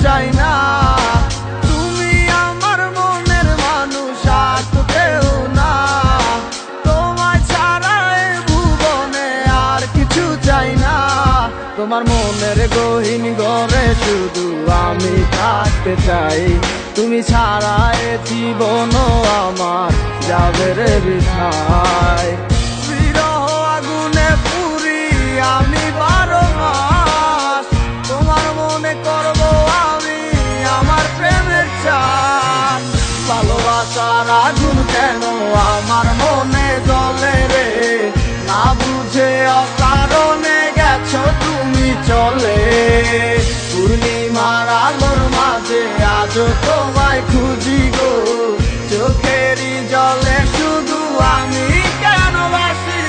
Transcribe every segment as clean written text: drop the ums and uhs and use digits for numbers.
চাই না। তুমি আমার মনের মানুষ, আর তো কেউ না। তোমায় ছাড়া এ ভুবনে আর কিছু চাই না। তোমার মনের গহীন ঘরে শুধু আমি থাকতে চাই। তুমি ছাড়া এ জীবনও আমার যাবে রে বৃথায়। বিরহ আগুনে পুরি আমি 12 মাস, তোমার মনে করব আমি আমার প্রেমের চান। ভালোবাসার আগুন কেন আমার মনে জ্বলে রে, না বুঝে অকারণে গেছো তুমি চলে। পূর্ণিমার আলোর মাঝে আজও তোমায় খুঁজি গো, চোখেরই জলে শুধু আমি কেন বাসি।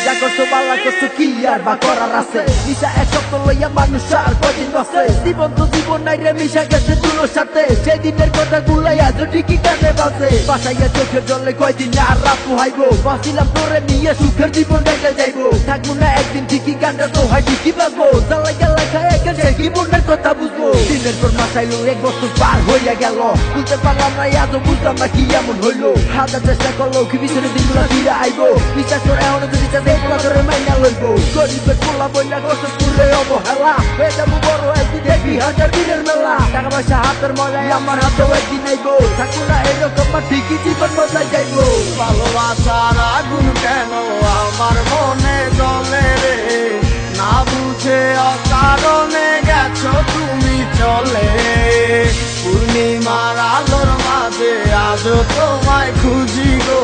যা করছো বালা করছো কি আর বা করার আছে, নিশা এক সপ্তাহ লইয়া মানুষ আর কদিন বাঁচে। জীবন তো জীবন নাই রে, মিশা গেছে দুলোর সাথে, সেদিনের কথা গুলাই আজও ঠিকই কানে বাজে। বাসাইয়া চোখের জলে কয়দিন আর রাত পোহাইবো, বাঁচিলাম তোরে নিয়ে সুখের জীবন কাটে যাইবো। থাকবো না একদিন ঠিকই গানটা তো হয় ঠিকই পাবো, জ্বালাই গেলা খায় গেছে কি মনের কথা বুঝবো। দিনের পর মাসাইলো 1 বছর পার হইয়া গেল, বুঝতে পারলাম না আজও বুঝলাম না কি এমন হইলো। হাজার চেষ্টা করলো কি পিছনে দিনগুলা ফিরে আইবো, বিশ্বাস করে এখনো যদি দেখলা করে মাইনা লইবো। গরিবের পোলা বইলা কষ্ট করলে অবহেলা, হয়ে যাবো বড় একদিন দেখবি হাজার দিনের মেলা। টাকা পয়সা হাতের মজায় আমার হাতেও একদিন আইবো, থাকবো না এরকম ঠিকই জীবন বদলাই যাইবো। ভালোবাসার আগুন কেন আমার মনে জ্বলে রে, না বুঝে অকারণে গেছো তুমি চলে। পূর্ণিমার আলোর মাঝে আজও তোমায় খুঁজি গো,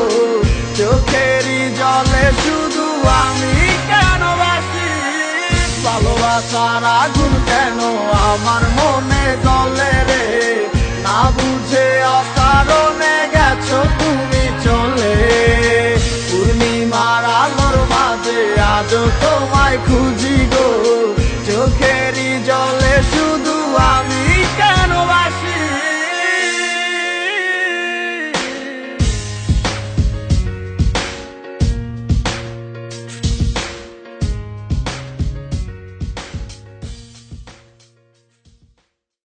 চোখেরই জলে শুধু আমি কেন বাসি। ভালোবাসার আগুন কেন আমার